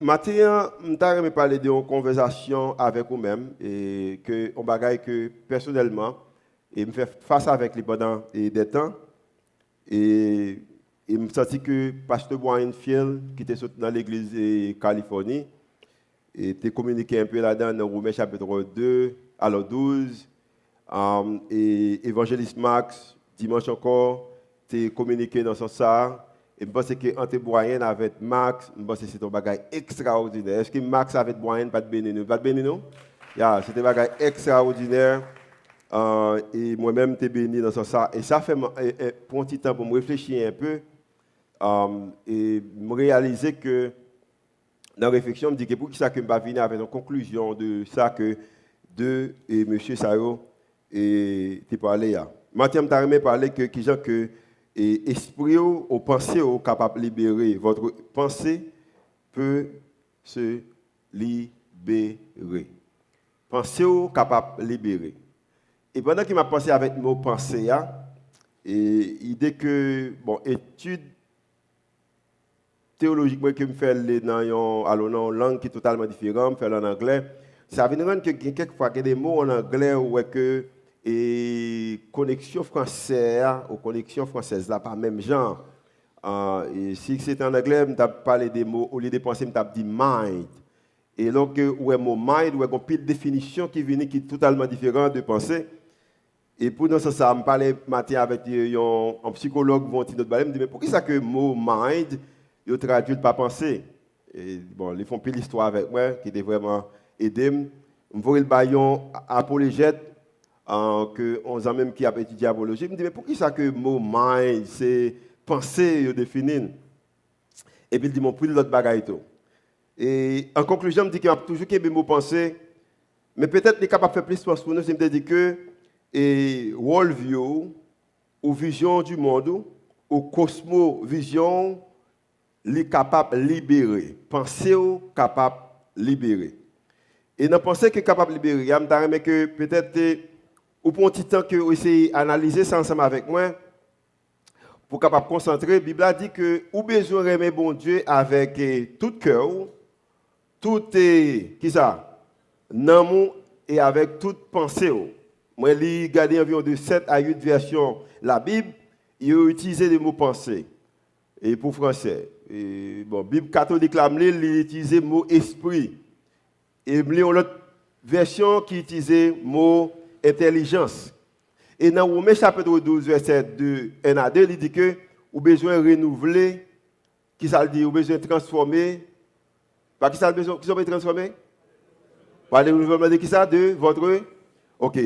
Matin, je vais parler d'une conversation avec vous-même et que on bagaille que personnellement et me fait face avec les pendant des temps et me senti que pasteur Brian Field qui était sorti dans l'église de Californie et était communiqué un peu là-dedans dans Romains chapitre 2 alors 12 et évangéliste Max dimanche encore t'es communiqué dans ce sens ça. Et je pense que entre Brian avec Max, je pense que c'est un bagage extraordinaire. Est-ce que Max avec Brian pas de bénino? Pas de bénino? Yeah, c'était un bagage extraordinaire. Et moi-même, je béni dans ce sens. Et ça fait pour un petit temps pour me réfléchir un peu et me réaliser que dans la réflexion, je me dis que pour qui ça que je vais venir avec une conclusion de ça que de et M. Sayo et tu parlé là. Maintenant, je vais parler que qui gens que et esprit ou pensée ou capable de libérer. Votre pensée peut se libérer. Pensée ou capable de libérer. Et pendant qu'il m'a pensé avec mon pensée, et idée que, bon, étude théologique que je fais dans une langue qui est totalement différente, je fais en anglais, ça veut dire que quelquefois, il y a des mots en anglais où que et connexion française ou connexion française là pas même genre et si c'est en anglais je parlé des mots au lieu de penser je dit mind et donc ouais mon mind ouais une pile définition qui vient qui est totalement différente de penser et pour dans ça me parlait matin avec un psychologue vont notre balai me dit mais pourquoi ça que mot mind il traduit pas penser et bon ils font pile l'histoire avec moi qui était vraiment aider me voir le baillon apologète que on a même qui a étudié diabologie, me dit mais pourquoi ça que le mot mind c'est penser définir et puis il dit mon plus l'autre bagaille tout. Et en conclusion me dit qu'il a toujours qu'il mot penser mais peut-être il est capable de faire plus pour nous, c'est me dit que et worldview ou vision du monde ou cosmovision est capable de libérer, penser ou capable de libérer. Et dans penser que capable de libérer, je me dis que peut-être ou pour un petit temps que vous essayez d'analyser ça ensemble avec moi, pour capable de concentrer, la Bible a dit que vous besoin d'aimer bon Dieu avec tout cœur, tout qui ça, l'amour et avec toute pensée. Moi, j'ai regardé environ de 7 à 8 versions la Bible, ils ont utilisé le mot pensée et pour français. Et, bon, Bible catholique, ils utilisé le mot esprit. Et il y a une autre version qui utilisait le mot intelligence. Et dans Romains chapitre 12, verset 2, 1 à 2, il dit que vous avez besoin de renouveler, qui ça dit, vous avez besoin de transformer. Par qui ça besoin de transformer? Par le renouvellement de qui ça? De votre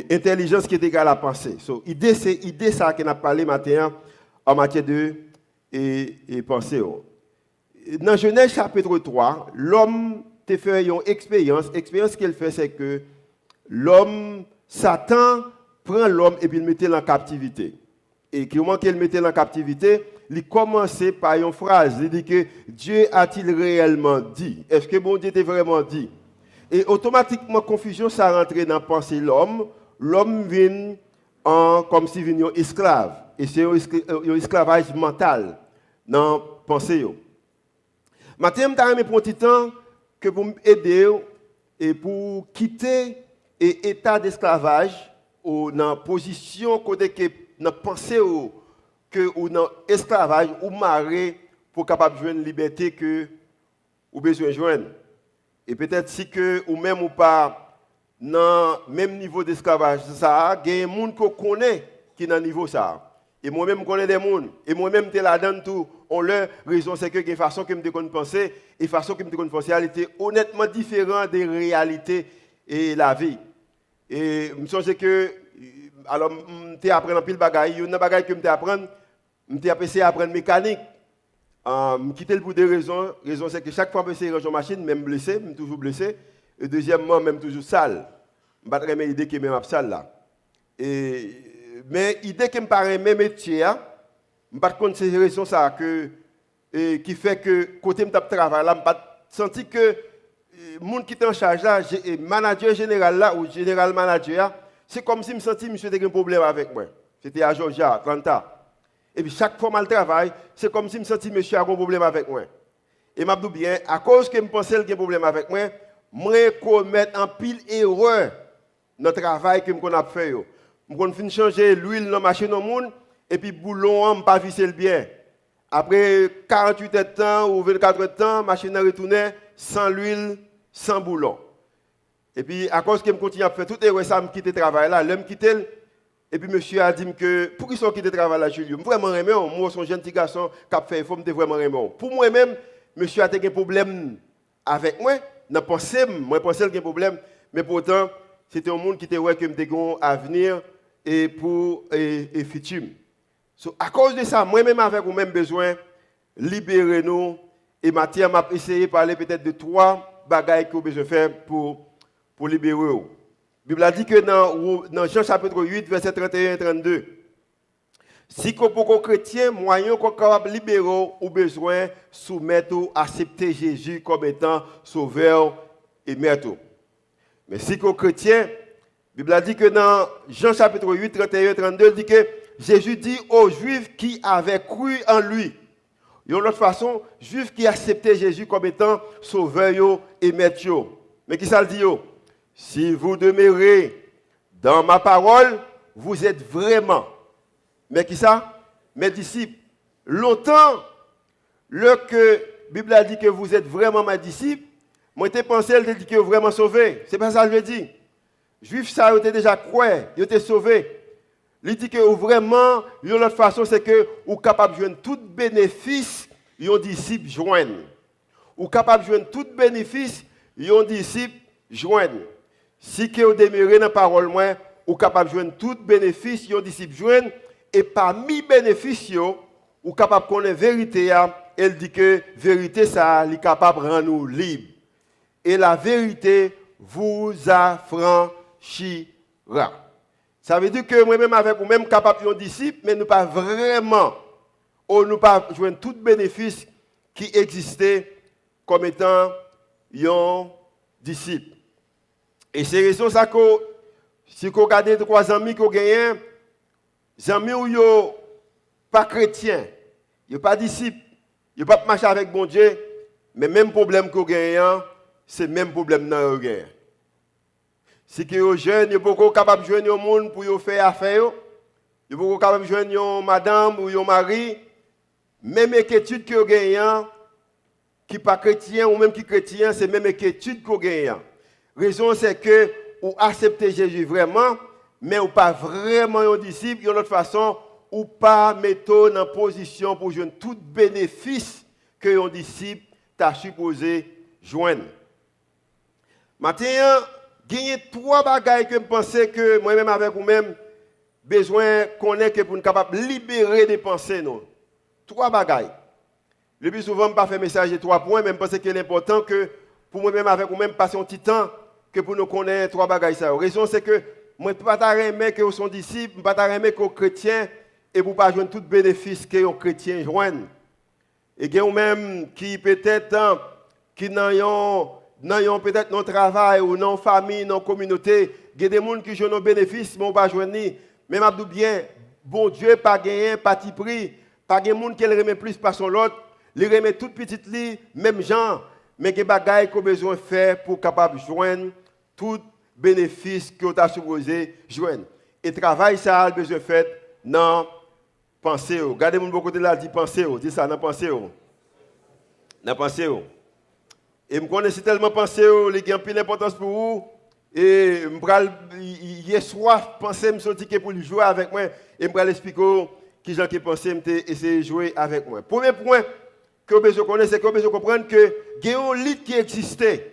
intelligence qui est égale à la pensée. So, c'est l'idée ça qu'on a parlé maintenant en matière de et pensée. Dans Genèse chapitre 3, l'homme te fait une expérience. L'expérience qu'il fait, c'est que l'homme, Satan, prend l'homme et puis le met en captivité. Et comment qu'il le met en captivité, il commence par une phrase. Il dit que Dieu a-t-il réellement dit? Est-ce que bon Dieu t'a vraiment dit? Et automatiquement, confusion, ça rentre dans la pensée de l'homme. L'homme vient comme s'il vient un esclave. Et c'est un esclavage mental dans la pensée. Maintenant, je vais prendre un petit temps que pour m'aider et pour quitter l'état d'esclavage ou dans la position côté que dans pensée ou dans l'esclavage ou marrer pour capable de joindre la liberté que ou besoin de joindre. Et peut-être si que ou même ou pas dans le même niveau d'esclavage ça, il y a des gens qu'on connaît qui dans niveau ça. Et moi-même je connais des gens et moi-même je là-dedans tout. On leur raison c'est que il y a une façon que me déconne penser et façon que me déconne penser elle était honnêtement différente des réalités et la vie. Et je me souviens que alors je apprendre pile bagaille, une bagaille que je apprendre, je essayé apprendre mécanique. Je quitter le pour des raisons. Raison c'est que chaque fois que je ranger une machine, même blessé, je suis toujours blessé. Et deuxièmement, même toujours sale. Je ne sais pas l'idée qui est même sale là. Mais l'idée qui me paraît même métier, je ne sais pas c'est raison ça que qui fait que côté de travail là, je pas senti que le monde qui est en charge là, manager général là ou général manager, c'est comme si je me sentais monsieur avait un problème avec moi. C'était à Georgia, Atlanta. Et puis chaque fois que je travaille, c'est comme si je me sentais monsieur a un problème avec moi. Et m'a dit bien, à cause que je pensais qu'il y a un problème avec moi, je commettre en pile erreur dans le travail que je a fait. Je changer l'huile dans la machine au monde et puis boulon, je pas visser le bien. Après 48 heures de temps ou 24 heures de temps, la machine a retourné sans l'huile, sans boulon. Et puis, à cause que je continue à faire tout erreur, ça me quitte le travail là. L'homme quitte. Et puis, monsieur a dit que pour qu'ils sont quittés le travail là, Julio, je vraiment aimé. Moi, je suis un jeune petit garçon qui a fait il faut me vraiment aimé. Pour moi-même, monsieur a eu un problème avec moi. Je pensais qu'il y a un problème. Mais pourtant, c'était un monde qui était ouais que me un avenir et pour et futur. So, à cause de ça, moi-même avec vous-même besoin libérer nous. Et Mathieu m'a essayé de parler peut-être de 3 bagailles que vous besoin faire pour libérer vous. La Bible a dit que dans Jean chapitre 8, verset 31 et 32, si pour chrétien, moyen qu'on capable de libérer ou besoin soumettre ou accepter Jésus comme étant sauveur et maître. Mais si pour chrétien, la Bible a dit que dans Jean chapitre 8, 31 et 32, il dit que Jésus dit aux Juifs qui avaient cru en lui. De l'autre façon, Juifs qui acceptaient Jésus comme étant sauveur et maître. Mais qui ça le dit? Si vous demeurez dans ma parole, vous êtes vraiment. Mais qui ça? Mes disciples. Longtemps, le que la Bible a dit que vous êtes vraiment mes disciples, moi j'ai pensé qu'elle dit que vous êtes vraiment sauvés. C'est pas ça que je veux dire. Juifs, ça, ils étaient déjà croyants, ils étaient sauvés. Il dit que vraiment, de l'autre façon, c'est que vous êtes capable de joindre tout bénéfice, vos disciples joignent. Vous êtes capable de joindre tout bénéfice, vos disciples joignent. Si vous demeurez dans la parole, vous êtes capable de joindre tout bénéfice, vos disciples joignent. Et parmi les bénéfices, vous êtes capable de connaître la vérité. Elle dit que la vérité, ça est capable de rendre nous libres. Et la vérité vous affranchira. Ça veut dire que moi-même, avec vous-même, capable de disciples, mais nous pas vraiment, ou nous pas joindre tout bénéfice qui existait comme étant un disciple. Et c'est raison ça que, si vous regardez 3 amis que vous gagnez, les amis ou yo pas chrétiens, ils pas disciples, ils pas marcher avec bon Dieu, mais même problème que vous gagnez, c'est le même problème dans vous gagnez. Si vous êtes jeune, vous êtes pas capable de joindre un monde pour faire affaire, vous êtes pas capable de joindre une madame ou un mari, même inquiétude que vous gagnez, qui pas chrétien ou même qui chrétien, c'est même inquiétude que vous gagnez. La raison c'est que vous acceptez Jésus vraiment, mais vous pas vraiment un disciple, de l'autre façon, ou pas mettre en position pour joindre tout bénéfice que un disciple t'a supposé joindre. Maintenant, il y a 3 bagailles que je pensais que moi-même avec vous-même, besoin qu'on ait pour nous capables de libérer des pensées. Non. 3 bagailles. Le plus souvent, je ne pas faire message de 3 points, mais je pense que c'est important que pour moi-même avec vous-même, passer un petit temps que pour nous connaître 3 bagailles. La raison, c'est que moi, je ne peux pas aimer que vous soyez disciples, je ne peux pas aimer que vous chrétiens, et vous ne pas joindre tout bénéfice que les chrétiens joignent. Et il y a même qui peut-être, qui n'ont peut-être non travail ou non famille, non communauté, il y a des gens qui jouent nos bénéfices, mais on ne pas joindre. Mais je dis bien, bon Dieu, pas gagné, pas de prix, pas de gens qui remet plus par son l'autre, il remet toute petite lit, même gens, mais il y a des bagailles qu'on a besoin de faire pour capable de joindre tout bénéfice que vous avez supposé joindre. Et le travail, ça a besoin de faire dans pensée. Regardez mon côté là, dit pensée, dit ça dans pensée. Dans pensée. Et je connais tellement pensée, il y a une pile d'importance pour vous. Et hier soir, pensée, je me suis dit pour jouer avec moi. Et je vais expliquer qui j'ai pensé, essayer de jouer avec moi. Premier point que vous besoin connaître, c'est que vous besoin comprendre que il y a un lit qui existait.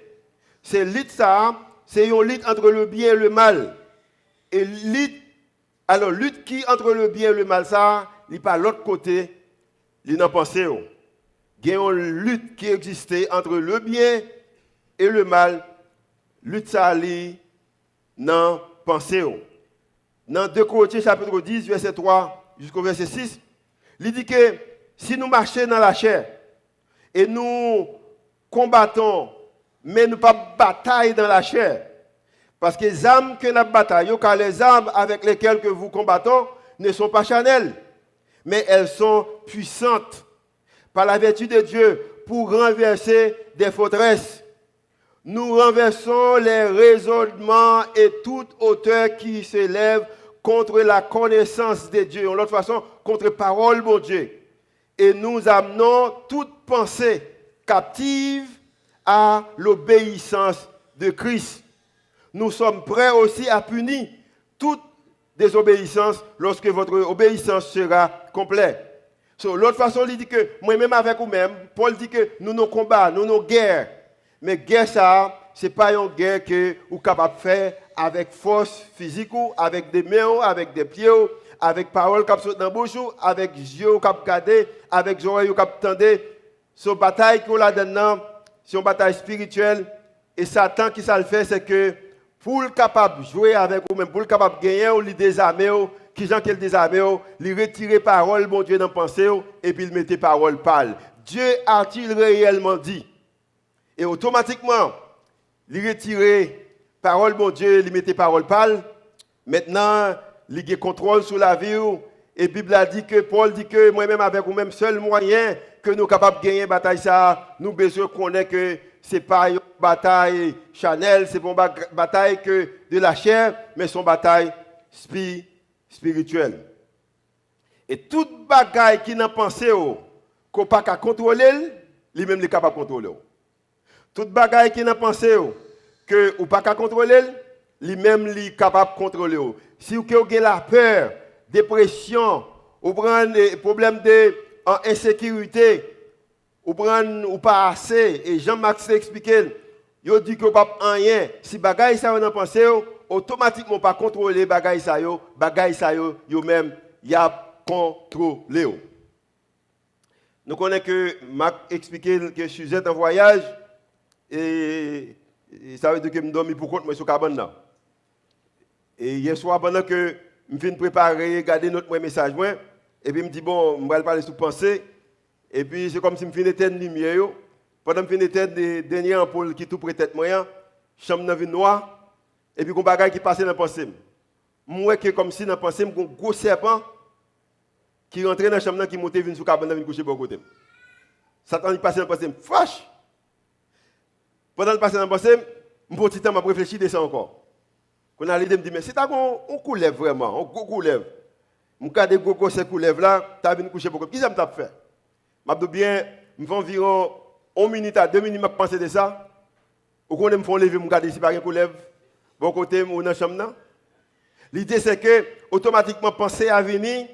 C'est lit ça, c'est un lit entre le bien et le mal. Et alors lutte qui entre le bien et le mal, ça, il n'est pas l'autre côté, il n'a pas pensé. Il y a une lutte qui existait entre le bien et le mal. Lutte ça, il n'a pas pensé. Dans 2 Corinthiens chapitre 10, verset 3 jusqu'au verset 6, il dit que si nous marchons dans la chair et nous combattons, mais nous pas bataille dans la chair, parce que les armes que nous bataillons, car les armes avec lesquelles que vous combattons ne sont pas charnelles, mais elles sont puissantes par la vertu de Dieu pour renverser des forteresses. Nous renversons les raisonnements et toute hauteur qui s'élève contre la connaissance de Dieu. En l'autre façon, contre la parole de Dieu. Et nous amenons toute pensée captive à l'obéissance de Christ. Nous sommes prêts aussi à punir toute désobéissance lorsque votre obéissance sera complète. L'autre façon, il dit que moi-même avec vous-même, Paul dit que nous nos combats, nous nos guerres. Mais guerre, ça, ce n'est pas une guerre que vous êtes capable de faire avec force physique, avec des mains, avec des pieds, avec paroles qui sont dans la bouche, avec les yeux qui regardent, avec les oreilles qui entendent. C'est une bataille qu'on a dedans, c'est une bataille spirituelle. Et Satan, qui ça le fait, c'est que pour le capable de jouer avec vous-même, pour le capable de gagner, ou le désarmer, qui gens qui le désarmer, il retire parole, bon Dieu, dans la pensée, et puis il mettait parole pâle. Dieu a-t-il réellement dit? Et automatiquement, il retire parole, bon Dieu, il mettait parole pâle. Maintenant, il a contrôle sur la vie. Et la Bible a dit que, Paul dit que moi-même avec vous-même, seul moyen que nous sommes capables de gagner la bataille, ça, nous besoin connaître que ce n'est pas une bataille charnelle, ce n'est pas une bataille que de la chair, mais c'est une bataille spirituelle. Et toute bataille qui n'a pensé qu'on n'a pas qu'à contrôler, lui-même est capable de contrôler. Toute bataille qui n'a pensé que ou pas qu'à contrôler, lui-même est capable de contrôler. Si vous avez la peur, dépression, ou prendre des problèmes d'insécurité, ou pas assez, et Jean-Marc s'est expliqué, il dit que vous pas rien. Si bagaille ça on pensé, automatiquement pas contrôler bagaille ça yo même y a contrôlé. Nous connaissons que Marc expliqué que Suzette en voyage et ça veut dire que je dormi pour compte moi sur cabane là. Et hier soir pendant que je viens de préparer, regarder notre message moi et puis me dit bon, on va parler sur pensée et puis c'est comme si me fin éteindre lumière yo. Pendant que je fin éteindre des dernières ampoules qui tout près tête moi, chambre dans ville noire et puis qu'on bagaille qui passait dans la pensée. Moi que comme si dans la pensée un gros serpent qui rentrait dans la chambre qui montait vinn sur cabane vinn coucher bon côté. Satan il passait dans la pensée, fâche. Pendant le passé dans la pensée, un petit temps m'a réfléchi de ça encore. Quand on a l'idée me dit mais si tu as on coulève vraiment, on coulève. Mon cas de gros ces coulève là, tu as vinn coucher bon côté. Qui ça m'a fait? M'a dit bien, me fait environ 1 minute à 2 minutes m'a pensé de ça. Ou qu'on me font lever me garder si pas un coulève bon côté ou dans la chambre là. L'idée c'est que automatiquement penser à venir.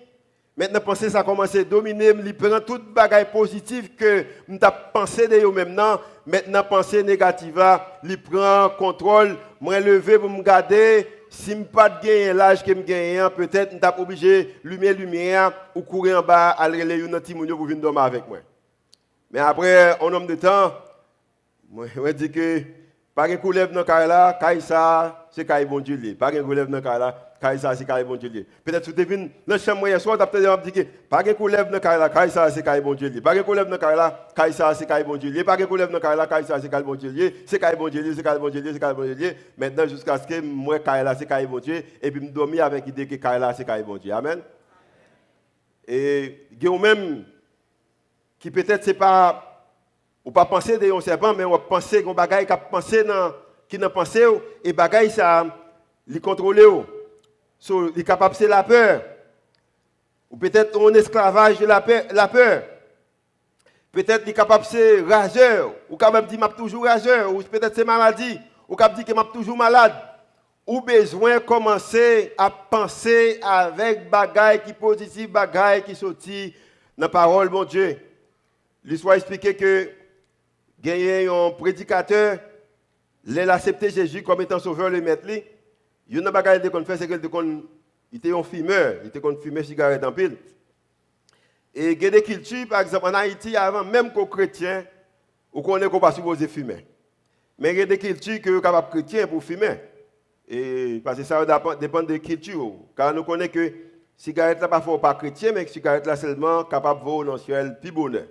Maintenant, penser ça commence à dominer, il prend toute bagaille positive que m't'a pensé de yo maintenant. Maintenant, penser négative, il prend contrôle, moi lever pour me garder. Si je pas de gagner l'âge que je gagne, peut-être je suis obligé de lumière ou courir en bas, aller les yon petit moun pour venir dormir avec moi. Mais après, un homme de temps, moi je dis que pas de coulève dans le là, Kaïsa, c'est Kaï bon Dieu. Pas de coulève dans le là, Kaïsa, c'est Kaï bon Dieu. Peut-être que tu es venu dans la chambre hier soir, tu as peut-être dit que pas de coulève dans le là, Kaïsa, c'est Kaï bon Dieu. Pas de coulève dans le là, Kaïsa, c'est Kaï bon Dieu. Pas de coulève dans le là, Kaïsa, c'est Kaï bon Dieu. C'est Kaï bon Dieu, c'est Kaï bon Dieu, c'est Kaï bon Dieu. Maintenant, jusqu'à ce que moi, Kaï là, c'est Kaï bon Dieu. Et puis, je dormir avec l'idée que Kaï là, c'est Kaï bon Dieu. Amen. Et il y a même qui peut-être c'est pas. Ou pas penser de un serpent, mais on penser qu'on bagaille qui n'a pensé et bagaille ça li contrôler. So il capable c'est la peur. Ou peut-être un esclavage de la peur. Peut-être il capable c'est rageur, ou capable dit m'a toujours rageur, ou peut-être c'est maladie, ou capable dit que m'a toujours malade. Ou besoin commencer à penser avec bagaille qui positif, bagaille qui sorti dans la parole bon Dieu. L'histoire expliquait que gagner un prédicateur, il a accepté Jésus comme étant sauveur, le maître. Il y a une bagaille qu'on fait, c'est qu'il était un fumeur, il était un fumeur cigarette en pile. Et il y a des cultures, par exemple en Haïti, avant même qu'aux chrétiens, on connaît qu'on ne pas supposé fumer. Mais il y a des cultures que sont capables chrétiens pour fumer. Et parce que ça dépend des cultures. Car nous connaissons que la cigarette n'est pas chrétien, mais la cigarette est seulement capable de voir dans le ciel plus bonheur.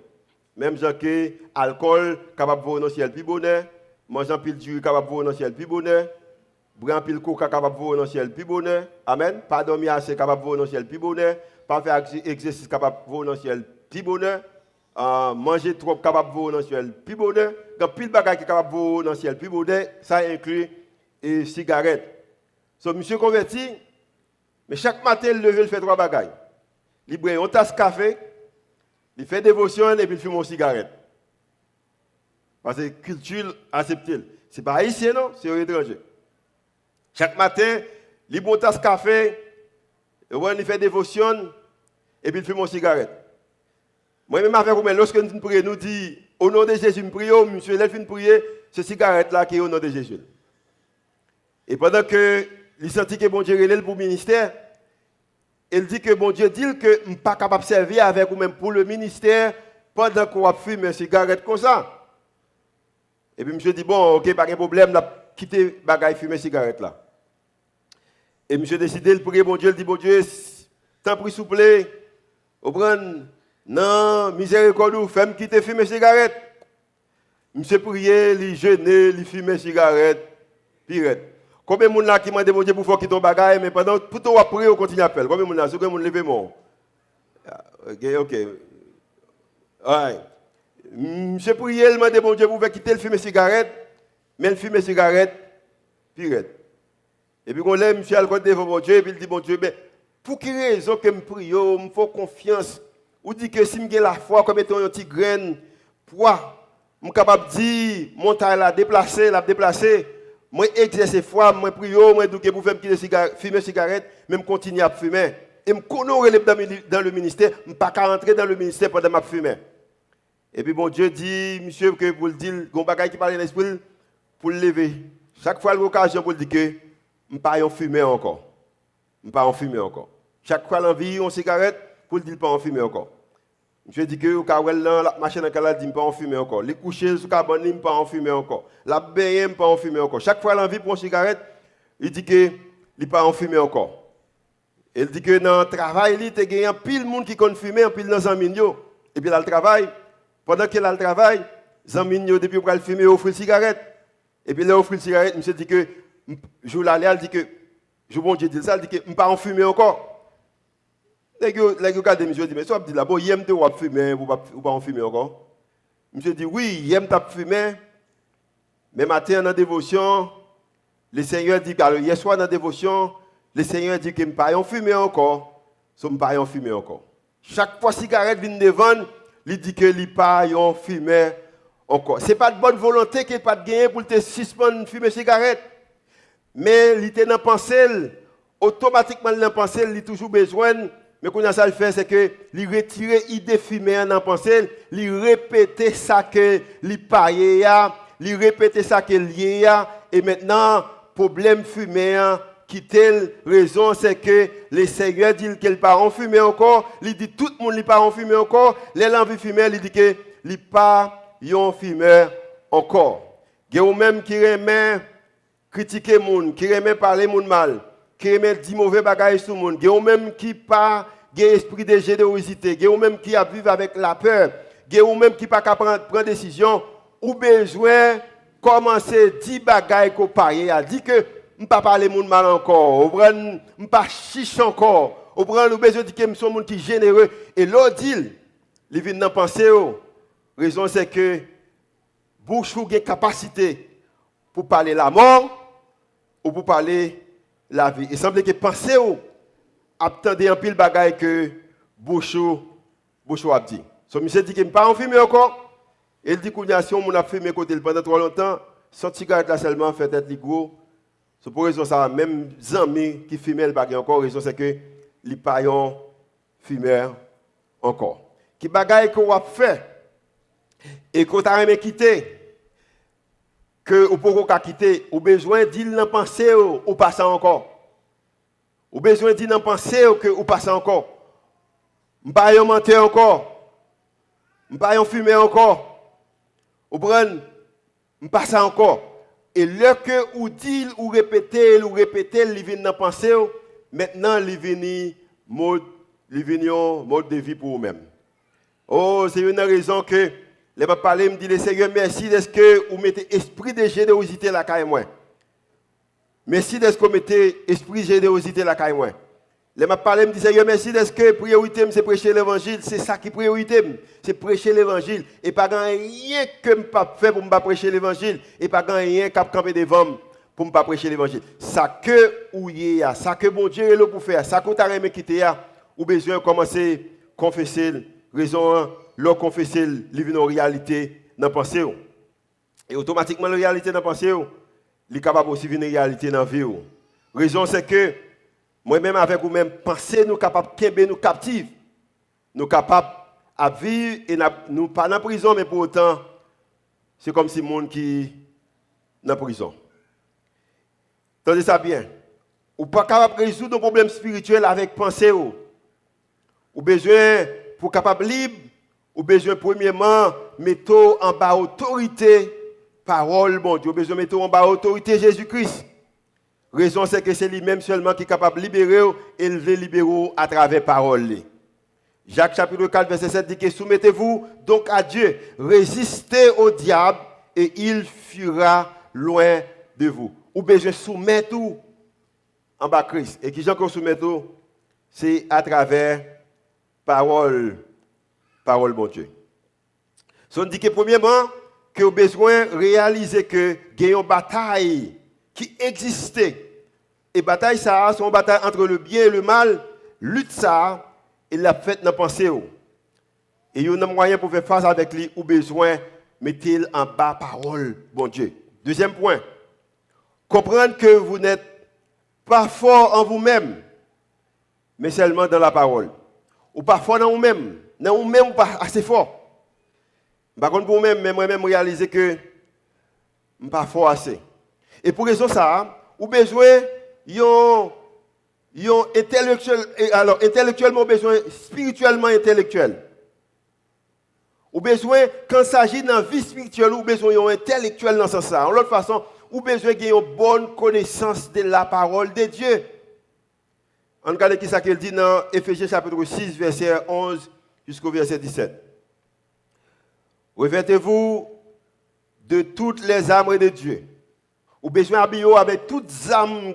Même gens que l'alcool capable de voir dans le ciel plus bonheur, manger pile du capable de voir dans le ciel plus bonheur, boire pile coca capable de voir dans le ciel plus bonheur. Amen. Pas dormir assez capable de voir dans le ciel plus bonheur, pas faire exercice capable de voir dans le ciel plus bonheur. manger trop capable de dans le ciel, plus bonheur. Quand pile bagaille qui est capable de dans le ciel, plus bonheur, ça inclut et cigarette. So, monsieur converti, mais chaque matin, il lève, il fait 3 bagailles. Il boit une tasse de café, il fait dévotion et puis il fume une cigarette. Parce que culture accepte. Ce n'est pas haïtien, non, c'est étranger. Chaque matin, il boit une tasse de café, il fait dévotion et puis il fume une cigarette. Moi-même, avec vous, lorsque nous prions, nous disons au nom de Jésus, nous prions, monsieur, il fin de prier, ce cigarette-là qui est au nom de Jésus. Et pendant que il sentit que bon Dieu relève pour le ministère, il dit que bon Dieu dit que je ne suis pas capable de servir avec vous même pour le ministère pendant qu'on fume une cigarette comme ça. Et puis monsieur dit bon, ok, pas de problème, je vais quitter bagaille fumer cigarette là. Et monsieur décidé de prier bon Dieu, il dit bon Dieu, tant pis s'il vous plaît, au prendre non, miséricorde, fais-moi quitter fumer cigarette. Monsieur prier, il jeûner, il fumer cigarette, pirate. Combien de gens là qui m'a demandé pour faire quitter ton bagage, mais pendant tout le temps après, on continue à faire. Combien de gens là, c'est combien de gens levé mon. Ok. Ouais. Monsieur prier, il m'a demandé pour faire quitter le fumer cigarette, mais le fumer cigarette, pirate. Et puis, on lève monsieur Alcott devant mon Dieu, et puis il dit, bon Dieu, mais pour quelle raison que je prie, je me fais confiance, ou dit que si je la foi, comme étant une petite graine, poids, je suis capable de dire, montagne la déplacer, moi exercer foi, moi prie, moi douke pour faire fumer cigarette, mais je continue à fumer. Et je connais dans le ministère, je ne peux pas rentrer dans le ministère pendant que je fume. Et puis, bon Dieu dit, monsieur, que pour le dire, il y a un bagage qui parle de l'esprit, pour le lever. Chaque fois, l'occasion pour le dire que je ne peux pas en fumer encore. Je ne peux pas en fumer encore. Chaque fois, l'envie, on cigarette, pour le dire, pas en fumer encore. Je dis que la machine à calade dit pas en fumer encore. Les coucher sous cabane pas en fumer encore. La baigner pas en fumer encore. Chaque fois l'envie pour une cigarette, il dit que il pas en fumer encore. Il dit que dans le travail, il y a pile de monde qui connaît fumer, pile dans Zaminio. Et puis là le travail, pendant qu'il a le travail, Zaminio depuis pour fumer offre une cigarette. Et puis là offre une cigarette, monsieur dit que je l'allais, il dit que je bon Dieu dit ça, il dit que pas en fumer encore. Les gars, monsieur dit, mais ça, dit là, bon, il aime te fumer, ou pas en fumer encore. Monsieur dit, oui, il aime te fumer, mais matin, dans la dévotion, le Seigneur dit, alors hier soir, dans la dévotion, le Seigneur dit que je ne pas en fumer encore, je ne pas en fumer encore. Chaque fois que cigarette vient devant, il dit que il ne pas en fumer encore. Ce n'est pas de bonne volonté qu'il n'y ait pas de gain pour te suspendre de fumer cigarette, mais il était dans la pensée, automatiquement, dans la pensée, il a toujours besoin. Mais quand ça le fait, c'est que il retire l'idée fumée dans la pensée, il répète ça que il paye, il répète ça que lié, et maintenant, problème fumé, quitter raison, c'est que le Seigneur dit qu'il pas en fumer encore, il dit tout le monde n'est pas en fumer encore, les envie fumer, il dit que il pas en fumer encore. Il y a même qui remet critiquer monde, qui remet parler monde mal, qui remet dire mauvais bagages sur monde, il y a même qui pas esprit de générosité, il y a même qui a vivre avec la peur, il y a même qui pas prendre décision ou besoin commencer 10 bagages qu'on paye, a dit que on pas parler monde mal encore, on pas chiche encore, on prend le besoin de dire que son monde qui généreux et l'autre dit il vient dans penser raison c'est que bouche ou gain capacité pour parler la mort ou pour parler la vie. Il semble que penser attendez un pile bagaille que bouchou a dit. So monsieur dit qu'il pas en fumer encore. Il dit qu'on a si on a fumé côté pendant trop longtemps, son cigarette là seulement fait être gros. C'est pour raison ça même amis qui fumaient le bagaille encore, raison c'est que les paillons fumeurs encore. Qui bagaille qu'on a fait et qu'on t'a même quitté que ou pour qu'on quitter, ou besoin d'il n'en penser ou passer encore. Ou besoin d'il n'en penser que ou passer encore. M'pas yon mentir encore. M'pas yon fumer encore. Ou prendre m'passer encore. Et le que ou dit ou répéter, il vient d'en penser maintenant il vient mode de vie pour vous-même. Oh, c'est une raison que les papa me dit le Seigneur merci est-ce que vous mettez esprit de générosité la caille moi. Merci d'être que vous mettez esprit de générosité la caille moi. Les m'a parlé, me dit Seigneur merci, est-ce que priorité c'est prêcher l'évangile, c'est ça qui priorité, c'est prêcher l'évangile et pas rien que me pas faire pour me pas prêcher l'évangile et pas rien cap camper devant pour me pas prêcher l'évangile. Ça que ou y a, ça que bon Dieu est là pour faire, ça que tu as aimé quitter ou besoin commencer confesser raison leur confesser vivre en réalité dans pensée et automatiquement la réalité dans pensée il est capable aussi vivre une réalité dans vie. Raison c'est que moi-même avec vous-même, penser nous capables de nous captifs. Nous capables à vivre et nous pas en prison, mais pour autant, c'est comme si le monde qui est en prison. Entendez ça bien. Ou pas capable de résoudre nos problèmes spirituels avec pensée. Ou besoin pour capable libre, ou besoin premièrement mettre en bas autorité parole bon Dieu, besoin mettre en bas autorité Jésus-Christ. Raison c'est que c'est lui-même seulement qui est capable de libérer et de libérer à travers parole. Jacques chapitre 4 verset 7 dit que soumettez-vous donc à Dieu, résistez au diable et il fuira loin de vous. Ou besoin soumettre tout en bas Christ. Et qui j'en qu'on soumet tout, c'est à travers parole bon Dieu. So, on dit que premièrement que vous avez besoin de réaliser que il y a une bataille qui existait. Et bataille ça, c'est une bataille entre le bien et le mal. Lutte ça, il l'a fait dans la pensée. Et il y a un moyen pour faire face avec lui ou besoin mettre en bas parole, bon Dieu. Deuxième point, comprendre que vous n'êtes pas fort en vous-même, mais seulement dans la parole. Ou pas fort dans vous-même. Dans vous-même, ou pas assez fort. Par contre, pour vous-même, mais moi-même réaliser que je ne suis pas fort assez. Et pour raison ça, vous avez besoin intellectuellement besoin, spirituellement intellectuel. Vous avez besoin, quand il s'agit de la vie spirituelle, vous avez besoin intellectuel dans ce sens. En l'autre façon, vous avez besoin d'une bonne connaissance de la parole de Dieu. On regarde ce qu'il dit dans Éphésiens chapitre 6, verset 11 jusqu'au verset 17. Revêtez-vous de toutes les armes de Dieu. Ou besoin d'habiller avec toutes les armes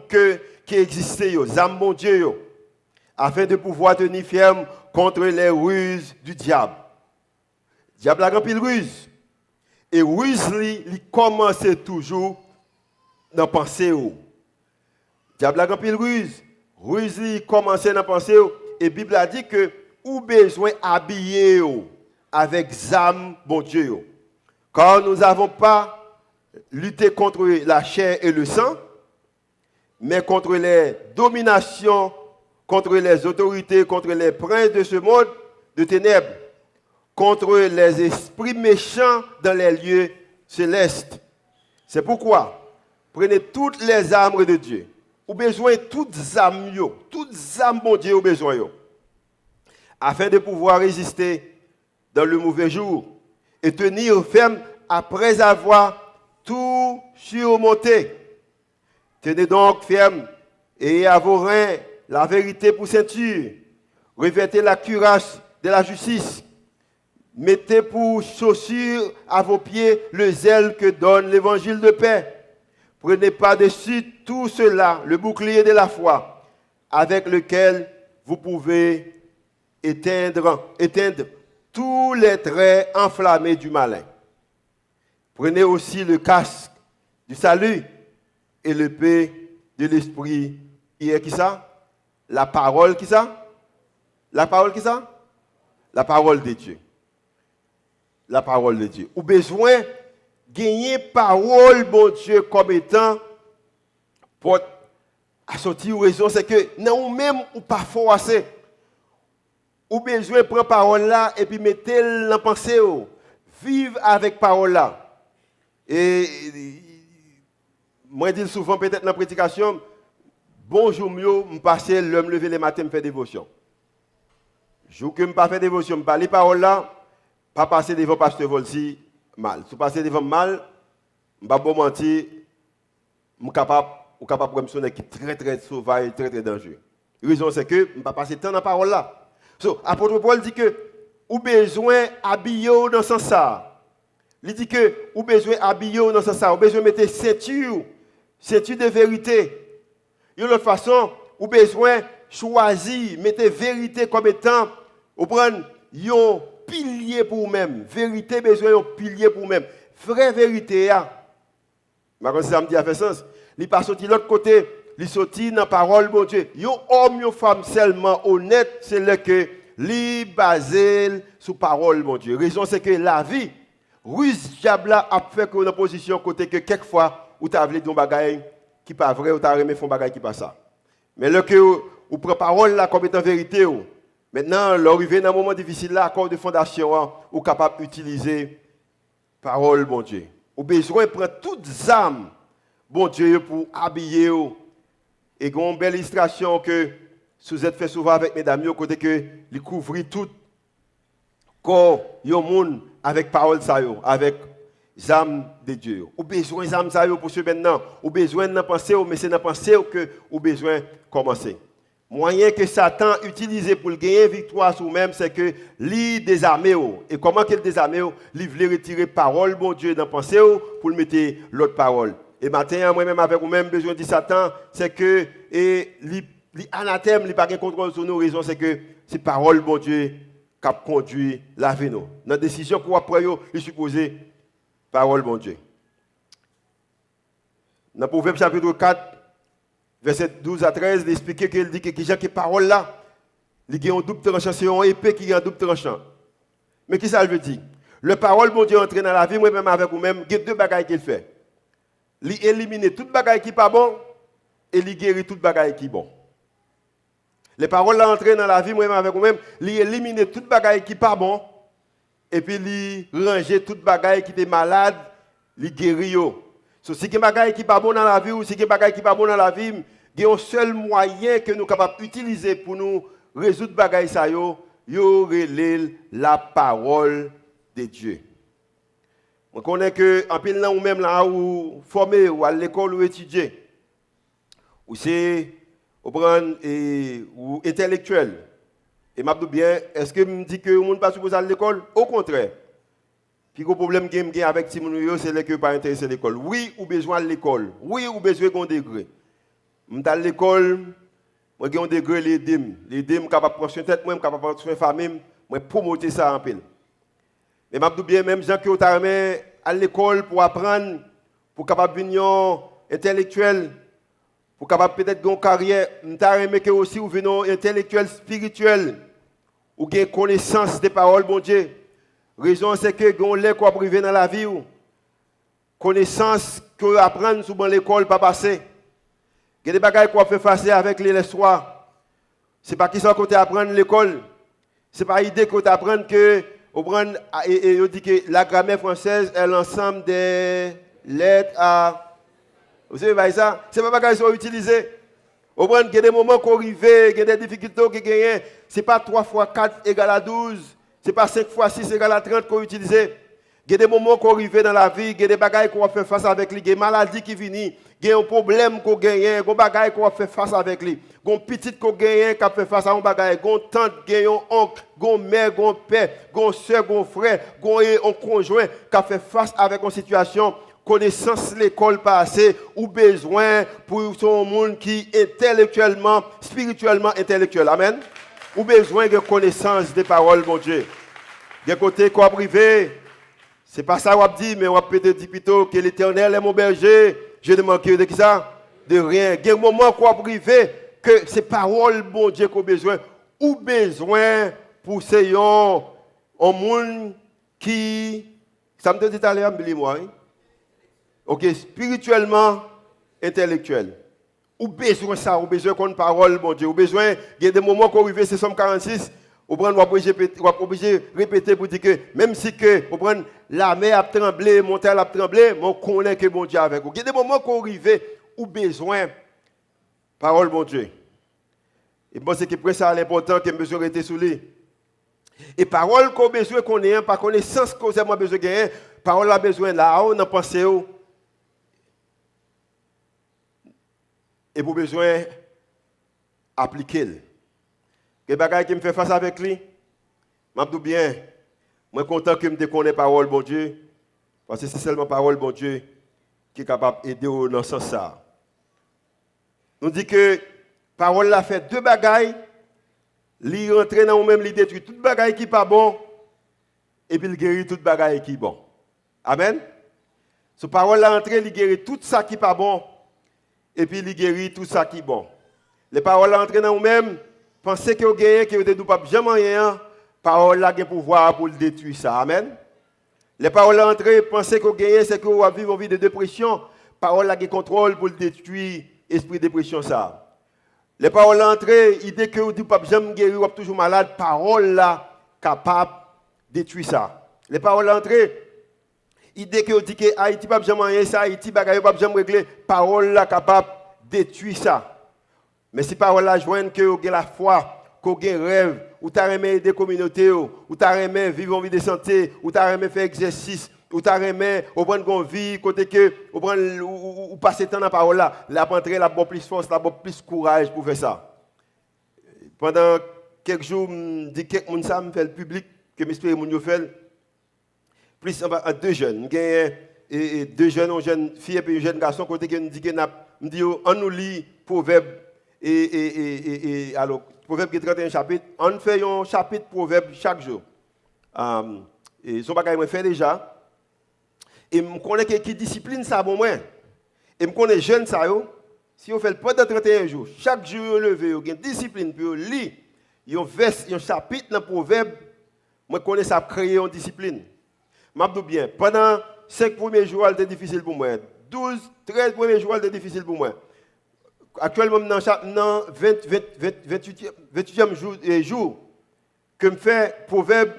qui existent, les armes bon Dieu, afin de pouvoir tenir ferme contre les ruses du diable. Le diable a grand pile ruse. Et ruse, il commence toujours dans la pensée. Le diable a grand pile ruse. Ruse, il commence dans la pensée. Et la Bible a dit que ou besoin d'habiller avec les armes bon Dieu. Car nous n'avons pas lutter contre la chair et le sang, mais contre les dominations, contre les autorités, contre les princes de ce monde de ténèbres, contre les esprits méchants dans les lieux célestes. C'est pourquoi, prenez toutes les armes de Dieu. Vous avez besoin de toutes les armes, bon Dieu, vous avez besoin, afin de pouvoir résister dans le mauvais jour et tenir ferme après avoir tout surmonté. Tenez donc ferme et à vos reins la vérité pour ceinture. Revêtez la cuirasse de la justice. Mettez pour chaussure à vos pieds le zèle que donne l'évangile de paix. Prenez par-dessus tout cela le bouclier de la foi, avec lequel vous pouvez éteindre tous les traits enflammés du malin. Prenez aussi le casque du salut et l'épée de l'esprit. Hier, qui ça? La parole, qui ça? La parole, qui ça? La parole de Dieu. La parole de Dieu. Ou besoin de gagner parole, bon Dieu, comme étant pour sortir raison, c'est que non même ou pas fort assez. Ou besoin de prendre parole là et puis mettre dans pensée. Vivre avec parole là. Et moi, je dis souvent, peut-être dans la prédication, bonjour, mieux, je passe l'homme lever le matin, je fais dévotion. Jour que je ne fais pas dévotion, je ne parle pas parole là, pas passer devant pasteur Volsi mal. Si je passe devant mal, je ne vais pas mentir, je suis capable de me sonner qui est très, très sauvage, très, très dangereux. La raison, c'est que je ne vais pas passer tant dans la parole là. So, apôtre Paul dit que, vous avez besoin d'habiller dans ce sens. Il dit que vous avez besoin d'habiller dans ce sens, vous avez besoin de mettre ceinture de vérité. De l'autre façon, vous avez besoin de choisi, mettez vérité comme étant, vous prenez un pilier pour vous-même. Vérité, besoin d'un pilier pour vous-même. Vraie vérité, quand ça me dit, a fait sens. Il pas sorti de l'autre côté, il sorti dans la parole, bon Dieu. Un homme, une femme seulement honnête, c'est le que li basé sur parole, mon Dieu. Raison, c'est que la vie, ruse diable a fait qu'on a position côté que quelquefois, ou tu as voulu dire un bagage qui n'est pas vrai, ou tu as aimé faire un bagage qui n'est pas ça. Mais là que vous prenez parole là comme étant vérité, maintenant, l'arrivée dans un moment difficile là, accord de fondation, vous êtes capable d'utiliser parole, mon Dieu. Vous avez besoin de prendre toutes les âmes, bon Dieu, pour habiller. Et il y a une belle illustration que vous êtes fait souvent avec mesdames, côté que ils couvrent tout corps, le monde avec parole, avec les âmes de Dieu. Vous avez besoin des âmes pour ce maintenant. Vous avez besoin de penser, mais c'est dans la pensée que vous avez besoin de commencer. Moyen que Satan utilise pour gagner victoire sur vous-même, c'est que lui désarmer. Et comment qu'il désarme? Il veut retirer parole, bon Dieu, dans la pensée pour le mettre l'autre parole. Et maintenant, moi-même, avec vous-même, besoin de Satan, c'est que l'anathème, il n'a pas de contrôle sur nos raisons, c'est que c'est parole, bon Dieu, qui a conduit la vie. Dans la décision qu'on va prendre, il suppose parole, bon Dieu. Dans Proverbe chapitre 4, verset 12 à 13, il explique qu'il dit que ces paroles là, il y a un double tranchant, c'est un épée qui a un double tranchant. Mais qui ça veut dire? Le parole, bon Dieu, entré dans la vie, moi-même avec vous-même, il y a deux bagailles qu'il fait. Il élimine toute bagaille qui n'est pas bon et il guérit toute bagaille qui est bon. Les paroles là entrées dans la vie, moi-même avec vous-même, il élimine toute bagaille qui n'est pas bon et puis il range toute bagaille qui est malade, il guérit. So, si il y a des bagailles qui n'est pas bon dans la vie ou si il y a des bagailles qui n'est pas bon dans la vie, il y a un seul moyen que nous sommes capables d'utiliser pour nous résoudre les bagailles, c'est la parole de Dieu. On connaît que en pile là ou même là ou formé ou à l'école ou étudier ou c'est ou intellectuel. Et m'a dit bien, est-ce que me dit que le monde pas supposé à l'école? Au contraire. Puis le problème que j'ai avec Timounio, c'est que pas intéressé à l'école. Oui, ou besoin de l'école. Oui, ou besoin d'un degré. M'ta l'école, moi j'ai un degré les dîmes. Les dîmes capable prendre soin tête moi, capable prendre soin famille, moi promoter ça en pile. Mais m'a dit bien même gens qui ont à l'école pour apprendre pour capable venir intellectuel, pour capable peut-être une carrière, m'ta aimé que aussi ou venir intellectuel spirituel ou gain connaissance des paroles bon Dieu. Raison c'est que gon lè qu'on privé dans la vie ou connaissance que apprendre sous l'école pas passer. Il y a des bagages qu'on fait face avec les soirs. C'est pas qui ça qu'on apprendre l'école. C'est pas idée qu'on apprendre que on prend et on dit que la grammaire française est l'ensemble des lettres à vous savez ça, c'est pas bagages sont utilisés. On prend il y a des moments qu'on arrive, il y a des difficultés qui gagnent, c'est pas 3 fois 4 égale à 12. Ce n'est pas 5 fois 6 égale à 30 qu'on utilise. Il y a des moments qu'on arrive dans la vie, il y a des bagages qu'on va faire face avec lui, il y a des maladies qui viennent, il y a un problème qu'on gagne, il y a des bagages qu'on va faire face avec lui. Il y a une petite qu'on gagne, qui fait face à un bagage, il y a une tante, il y a un oncle, il y a une mère, il y a un père, il y a une soeur, il y a un frère, il y a un conjoint qui fait face avec une situation. Connaissance l'école passée ou besoin pour son monde qui intellectuellement, spirituellement intellectuel. Amen. Ou besoin de connaissance des paroles, mon Dieu. De côté quoi privé, c'est pas ça qu'on dit, mais on va peut-être dire plutôt que l'Éternel est mon berger. Je ne manque de qui ça? De rien. Il y a un moment quoi privé que ces paroles, mon Dieu, qu'on a besoin. Ou besoin pour ces gens, un monde qui, ça me dit tout à l'heure, moi. Ok, spirituellement, intellectuel. Ou besoin ça, ou besoin qu'on parole, mon Dieu. Ou besoin, il y a des moments qu'on arrive, c'est Somme 46, on prend, on obligé répéter pour dire que même si que, on prend la mer a tremblé, montagne a tremblé, mais on connaît que mon Dieu avec vous. Il y a des moments qu'on arrive, ou besoin, parole, mon Dieu. Et bon, c'est que pour ça, l'important que besoin rester sous lui. Et parole qu'on besoin qu'on ait, par connaissance qu'on a besoin de gagner, parole a besoin là, on a pensé. Et pour besoin appliquer. Quel bagage qui me fait face avec lui? Je dis bien, je suis content que je me connaisse parole, bon Dieu, parce que c'est seulement parole, bon Dieu, qui est capable d'aider dans ce sens. Nous dit que Parole là fait deux bagailles, li rentre dans nous-mêmes, li détruit toute bagaille qui pas bon et puis il guérit toute bagaille qui bon. Amen. Ce parole là rentre, il guérit tout ça qui pas bon et puis il guérit tout ça qui bon. Les paroles là rentrent dans nous-mêmes, pensez que vous gagnez, que vous ne pas jamais rien, parole là a pouvoir pour le détruire ça. Amen. Les paroles là rentrent, pensez que vous gagnez, c'est que vous vivez une vie de dépression, parole là a contrôle pour le détruire esprit de dépression ça. Les paroles là rentrent, idée que vous ne pas jamais guérir, vous êtes toujours malade, parole là capable de détruire ça. Les paroles là rentrent, idée que vous dites que Haïti pas jamais rien, ça Haïti bagaille pas jamais régler, parole là capable de détruire ça. Mais si parole là joigne que vous avez la foi, que vous avez rêve, ou tu as aimé des communautés, ou tu as aimé vivre en vie de santé, ou tu as aimé faire exercice, ou tu as aimé prendre une vie, côté que ou passer temps dans la parole là, la rentrer, la bonne plus force, la bonne plus courage pour faire ça. Pendant quelques jours, je dis que quelques ça me fait le public, que m'espère mon yo fait plus en deux jeunes, deux jeunes, une jeune fille et puis un jeune garçon, côté que me dit que me dit on nous lit proverbe alors, Proverbe qui 31 chapitres, on fait un chapitre Proverbe chaque jour. Et son bagage, je fais déjà. Et je connais qui discipline ça pour moi. Et je connais jeune ça. Si on fait le pendant 31 jours, chaque jour, on levé, on a une discipline, puis on lit, un chapitre dans le Proverbe, je connais ça créer une discipline. Je dis bien, pendant 5 premiers jours, c'était difficile pour moi. 12, 13 premiers jours, c'était difficile pour moi. Actuellement, dans 28e jour, que je fais Proverbe,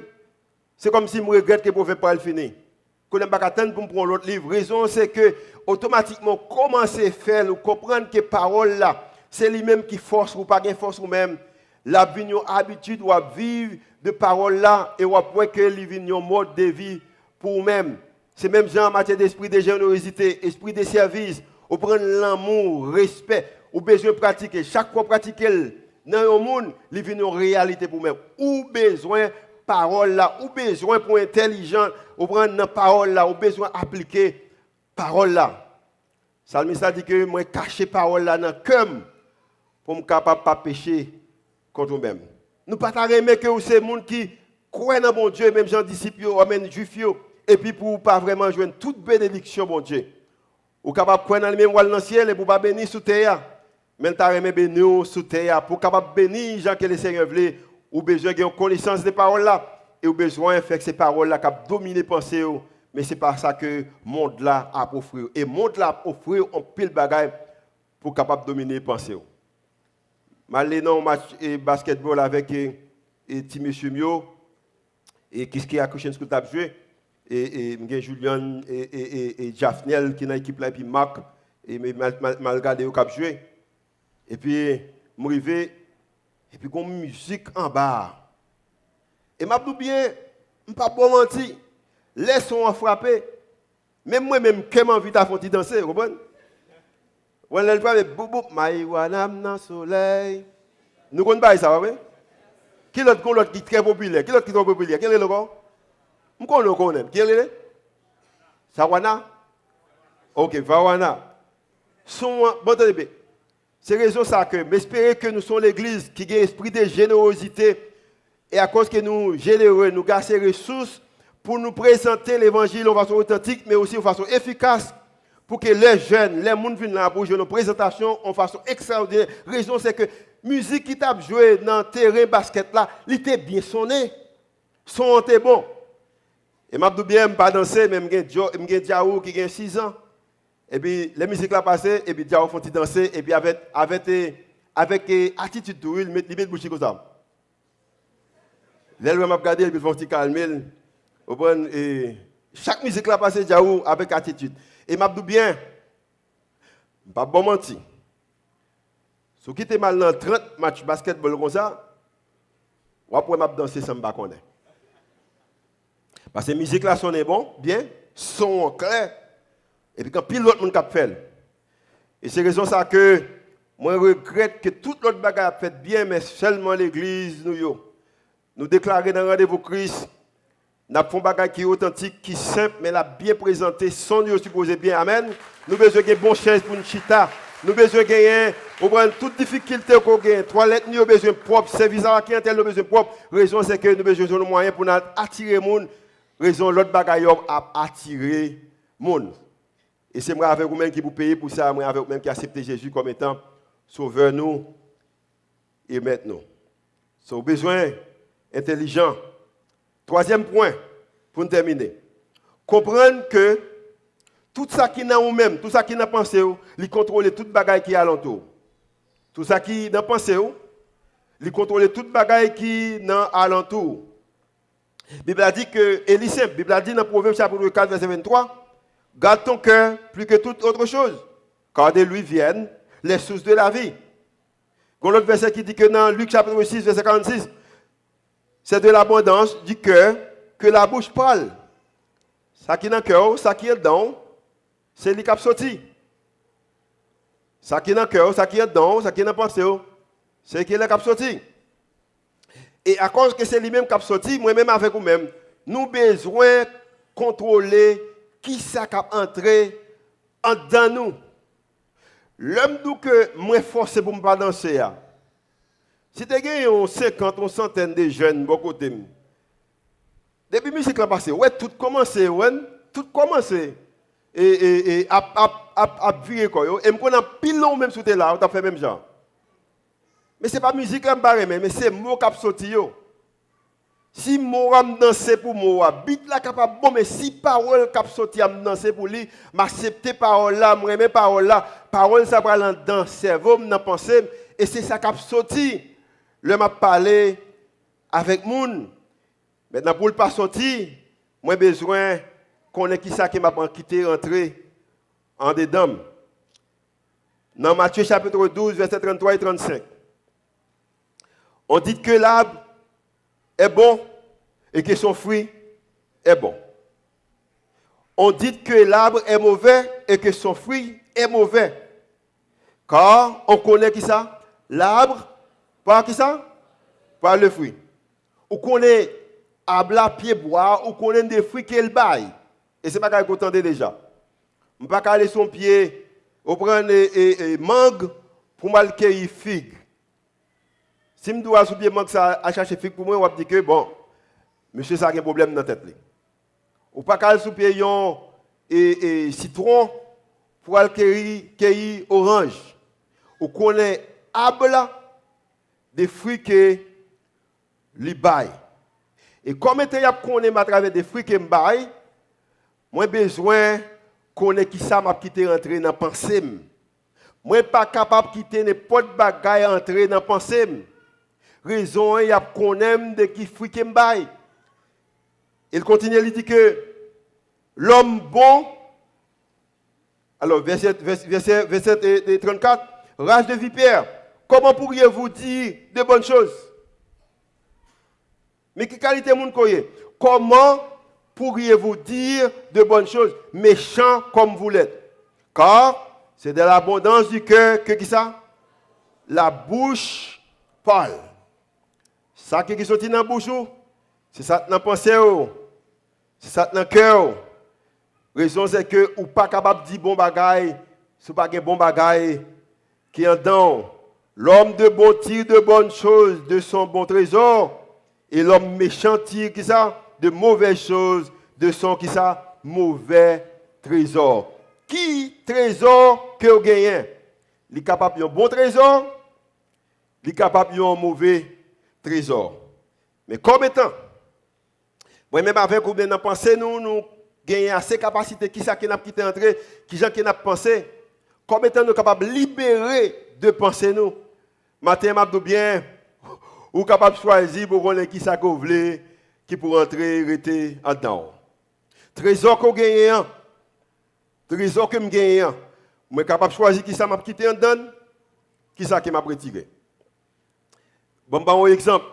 c'est comme si je regrette que le Proverbe pas fini. Je ne peux pas attendre pour me prendre l'autre livre. La raison, c'est que automatiquement, commencer à faire, ou comprendre que parole là, c'est lui-même qui force ou pas de force ou même. La vie, habitude, ou à vivre de parole là, et ou à point que lui vient un mode de vie pour vous-même. C'est même genre en matière d'esprit de générosité, esprit de service, ou prendre l'amour, respect. Ou besoin de pratiquer. Chaque fois pratiquer dans le monde, il vient une réalité pour moi. Ou besoin de parole là, ou besoin pour intelligent, ou prendre la parole là, ou besoin d'appliquer parole là. Salmiste a dit que moi cacher parole là dans le cœur pour me capable pas pécher contre nous-mêmes. Nous pas aimer que c'est les gens qui croient dans bon Dieu, même gens disciples, même juifs, et puis pour pas vraiment joindre toute bénédiction bon Dieu. Ou capable croire dans le même dans le ciel et pour pas bénir sous terre. Même tu as aimé bénir sous terre pour capable bénir gens que le Seigneur veut, ou besoin de connaissance des paroles là, et ou besoin de faire que ces paroles là cap dominer pensée, mais c'est pas ça que le monde là a offert. Et le monde là a offert un pile bagaille pour capable dominer pensée. Malé dans match et basketball avec petit monsieur Mio et qui a couché ce que tu as joué et Julien et Jafnel qui dans l'équipe là et puis Marc et mal regardé au cap joué. Et puis, je suis arrivé, et puis, comme musique en bas. Et je me dis bien, je ne suis pas bon menti. Les sons ont frappé. Même moi-même, je suis envie de danser, vous comprenez? On a le droit boubou, maïwanam dans le soleil. Nous connaissons pas ça, oui? Qui est l'autre qui est très populaire? Qui est l'autre qui est très populaire? Quel est le gars? Je connais. Qui est le Sawana? Ok, Vawana. Son, bon, attendez. C'est raison ça que j'espère que nous sommes l'église qui a un esprit de générosité et à cause que nous généreux, nous gardons ces ressources pour nous présenter l'évangile de façon authentique mais aussi de façon efficace pour que les jeunes, les gens viennent là pour jouer nos présentations de façon extraordinaire. La raison c'est que la musique qui t'a joué dans le terrain basket là, il était bien sonné. Son était bon. Et je dis bien, je ne pas danser, mais je suis Diaou qui a 6 ans. Et puis, la musique là passée, et puis, Diaou font danser, et puis, avec attitude, il met le bouche comme ça. Là, je m'a regardé, et puis, ils font calmer. Chaque musique là passée, Diaou avec attitude. Et je dis bien, je ne pas bon mentir. Si vous êtes mal dans 30 matchs basketball comme ça, vous pouvez danser sans me connaître. Parce que la musique là sonne bon, bien, son clair. Et puis quand pile l'autre monde fait. Et c'est raison ça que moi regrette que tout l'autre bagage a fait bien, mais seulement l'église nous déclarer dans le rendez-vous Christ, nous avons un bagage qui est authentique, qui est simple, mais l'a bien présenté, son Dieu supposé bien. Amen. Nous avons besoin de bonne chaise pour une chita, Nous besoin gagner, on prend toute difficulté qu'on gagne. Toilette, nous avons besoin propre, service à la clientèle, nous avons besoin propre. Raison c'est que nous avons besoin de moyens pour attirer les gens. Raison l'autre bagaille à attirer les gens. Et c'est moi avec vous-même qui vous payez pour ça, moi avec vous-même qui acceptez Jésus comme étant sauveur nous et maître nous. C'est au besoin intelligent. Troisième point, pour terminer. Comprendre que tout ça qui est dans nous-mêmes, tout ça qui est dans pensée, il contrôle toute bagaille qui est alentour. Tout ça qui est dans pensée, il contrôle toute bagaille qui est dans alentour. La Bible a dit que, et c'est simple, la Bible a dit dans Proverbe chapitre 4, verset 23, garde ton cœur plus que toute autre chose, car de lui viennent les sources de la vie. Il y a un autre verset qui dit que dans Luc chapitre 6, verset 46, c'est de l'abondance du cœur que la bouche parle. Ça qui est dans le cœur, ça qui est dedans, c'est lui qui a sorti. Ça qui est dans le cœur, ça qui est dedans, ça qui est dans la pensée, c'est lui qui a sorti. Et à cause que c'est lui-même qui a sorti, moi-même avec vous-même, nous avons besoin de contrôler qui ça qui a entré en dedans nous. L'homme dit que moi forcé pour ne pas danser. Si tu as 50 ou 100 de jeunes, beaucoup de depuis la musique a passé, ouais, tout commencé, ouais, tout commencé. Et à virer quoi. Et me connais pile long même sous là, on a fait même genre. Mais c'est pas musique qui me mais c'est mot qui a sorti yo. Si mot a danser pour moi, bit la capable bon mais si parole qui a sorti a danser pour lui, m'accepter parole là, m'aimer parole là, parole ça va dans cerveau, dans pensée et c'est ça qui a sorti. Le m'a parlé avec moun. Maintenant pour le pas sortir, moi besoin qu'on ait qui ça qui m'a quitté rentrer en dedans. Dans Matthieu chapitre 12 verset 33 et 35. On dit que l'arbre est bon et que son fruit est bon. On dit que l'arbre est mauvais et que son fruit est mauvais. Car on connaît qui ça? L'arbre par qui ça? Par le fruit. On connaît arbre à pied bois, on connaît des fruits qu'elle baille. Et c'est pas qu'on entendait déjà. On ne peut pas aller son pied, on prend mangue pour mal cueillir figue. Si je dois sur pied mangue ça à chercher figue pour moi, on va dire que bon, monsieur ça a un problème dans la tête. On ne peut pas aller sur pied et citron pour aller cueillir orange. On connaît arbre là, des fruits que li baille. Et comme il y a qu'on à travers des fruits que me baille, moi besoin qu'on ait qui ça m'a quitté rentrer dans pensée. Moi pas capable de quitter n'importe bagaille entrer dans pensée. Raison il y a qu'on aime de qui fruit que me baille. Il continue il dit que l'homme bon alors verset 34 rage de vipère, comment pourriez-vous dire de bonnes choses? Mais quelle qualité moun koye? Comment pourriez-vous dire de bonnes choses, méchants comme vous l'êtes? Car c'est de l'abondance du cœur que qui ça? La bouche parle. Ça qui sorti dans la bouche, c'est ça dans la pensée, c'est ça dans le cœur. Raison c'est que ou pas capable de dire bon bagaille, c'est pas un bon bagaille qui est dedans. L'homme de bon tire de bonnes choses de son bon trésor. Et l'homme méchant tire qui ça? De mauvaises choses de son qui ça? Mauvais trésor. Qui trésor que vous gagnez? Il est capable d'un bon trésor, il est capable d'un mauvais trésor. Mais comme étant, moi-même avec vous, dans pensée, nous gagnons assez de capacité qui ça qui n'a quitté entrer, qui gens qui n'a pensé, comme étant nous capables de libérer de penser nous. Matin, m'a bien. Ou capable de choisir pour connaître qui ça que vous voulez, qui pour entrer, rester en dedans. Trésor que vous gagnez, trésor que vous gagnez, je suis capable de choisir qui ça m'a quitté en dedans, qui ça qui m'a retiré. Bon, un exemple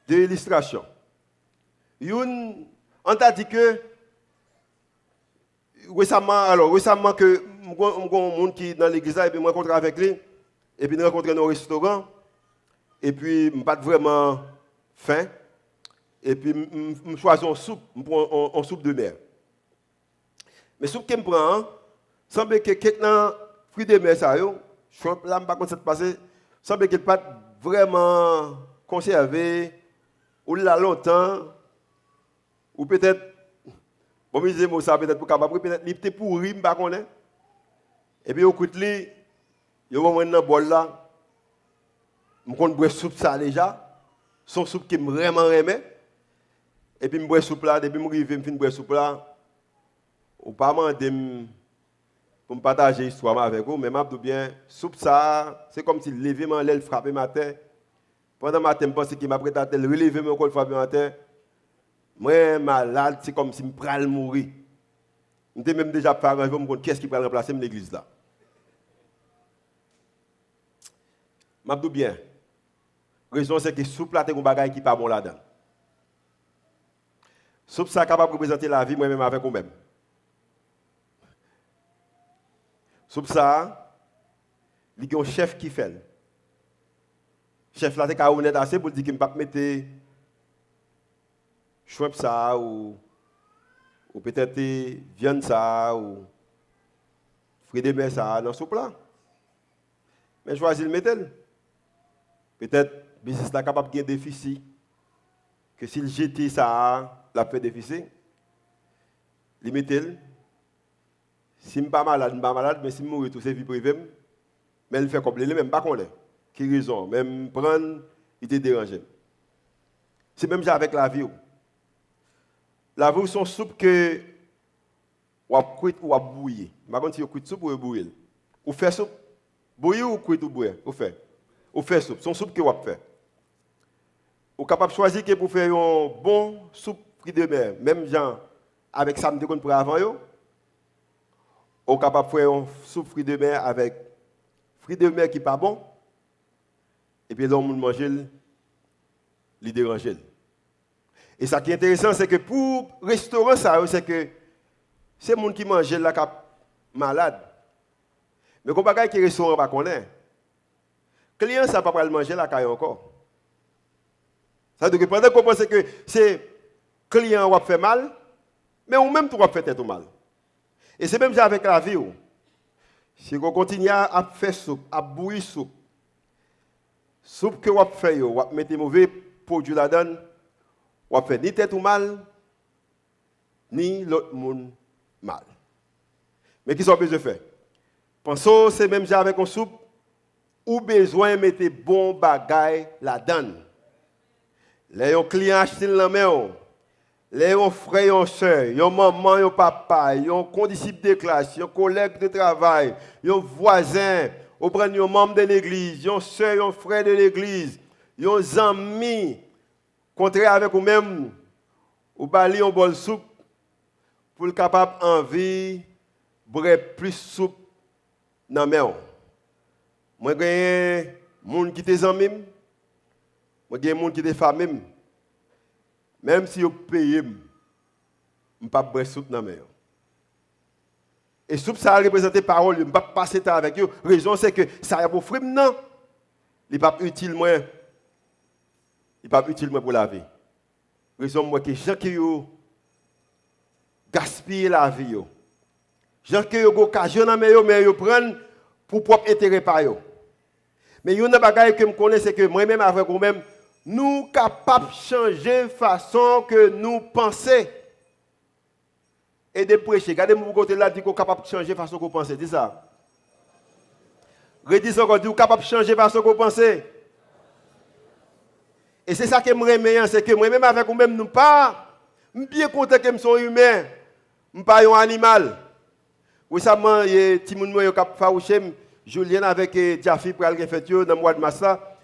d'illustration. On t'a dit que récemment que un monde qui dans l'église et puis moi rencontre avec lui et puis nous rencontrons dans un restaurant. Et puis, je n'ai pas vraiment faim. Et puis, je choisis une soupe, une soupe de mer. Mais la soupe que je prends, semble que quelqu'un fruit de mer, ça, Trump là, par contre, ça passé, semble qu'il pas vraiment conservé, ou là longtemps, ou peut-être, bon, je disais, ça peut-être pour capable, peut-être, il était pourri, je ne sais pas. Et puis, au coup de lui, il y a un moment bol là, je compte boire soupe ça déjà, son soupe qui me vraiment aimé. Et puis, je bois soupe là, depuis que je suis boire soupe là, ou pas demander pour me partager l'histoire avec vous, mais je dis bien, soupe ça, c'est comme si lever mon l'aile frapper ma tête. Pendant ma tête, je pense qu'il m'a prêté à relever mon col frapper ma tête. Moi, malade, c'est comme si je prenais mourir. Je me même déjà fait arranger, je me dis qu'est-ce qui va remplacer l'église là. Je dis bien, la raison c'est que soupe là, c'est un bagage qui n'est pas bon là-dedans. Soupe ça est capable de représenter la vie moi-même avec vous-même. Soupe ça, il y a un chef qui fait. Le chef là, c'est honnête assez pour dire qu'il ne peut pas mettre shrimp ça ou peut-être viande ça ou fruits de mer ça dans la soupe là. Mais choisir le mettre. Peut-être le business là capable de gagner un déficit. Que s'il jette ça, la fait déficit. Il mettre. Si je ne suis pas malade, je ne suis pas malade, mais si je mourir, tout c'est vie privée. Mais il fait comme il même pas qu'on est. Qui raison? Même prendre, il te dérange. C'est même avec la vie. La vie, c'est une soupe que ou cuite ou bouillir. Je ne sais pas si vous cuite soupe ou bouillir. Ou fait soupe, bouillir ou cuite ou bouillir. Ou fait soupe. C'est une soupe que vous faites. Vous êtes capable de choisir que pour faire une bonne soupe fruits de mer, même gens avec ça, me pour avant. Vous êtes capable de faire une soupe fruits de mer avec fruits de mer qui n'est pas bon. Et puis l'homme mange, il dérange. Et ça qui est intéressant, c'est que pour le restaurant, c'est que c'est les gens qui mangent là qui sont malades. Mais quand on qui restaurant, pas connaît. Le client, ça ne peut pas manger là qui encore. Ça veut dire que pendant qu'on pense que c'est le client qui fait mal, mais ou même tu vas faire tête mal. Et c'est même ça avec la vie. Si on continue à faire soupe, à bouillir soupe, soupe que vous faites, vous mettez mauvais produit là-dedans, vous faites ni tête ou mal, ni l'autre monde mal. Mais qui sont besoin de faire? Pensez, c'est même ça avec une soupe, ou besoin de mettre bon bagay là-dedans. Les clients achètent la main, les frères, les soeurs, les maman, les papa, les condisciples de classe, les collègues de travail, les voisins, vous prenez un membre de l'église, les soeurs, les frères de l'église, les amis, contraire avec vous-même, vous balayez un bol de soupe pour être capable d'envie boire plus de soupe dans la main. Moi, j'ai des gens qui sont amis, moi, j'ai des gens qui sont femmes. Même si vous payez, je ne peux pas boire de soupe dans la main. Et soupe, ça représente parole, je ne peux pas passer temps avec eux. La raison, c'est que ça a pour frime, non. Il n'est pas utile, moi. Il n'est pas utile, moi, pour la vie. La raison, moi, que les gens qui gaspillent la vie, les gens qui ont occasion dans la main, mais ils prennent pour propre intérêt par eux. Mais il y a une chose que je connais, c'est que moi-même, avec vous-même, nous sommes capables de changer la façon que nous pensons. Et de prêcher. Regardez-moi côté là, dit qu'on est capable de changer la façon que vous pensez. Dis ça. Redis encore, dit qu'on est capable de changer la façon que vous pensez. Et c'est ça que je me c'est que moi-même avec vous-même, nous pas bien content que nous sommes humains. Nous ne sommes pas un animal. Récemment, il y a des gens qui ont fait Julien avec Jaffi pour aller faire dans le mois de mars.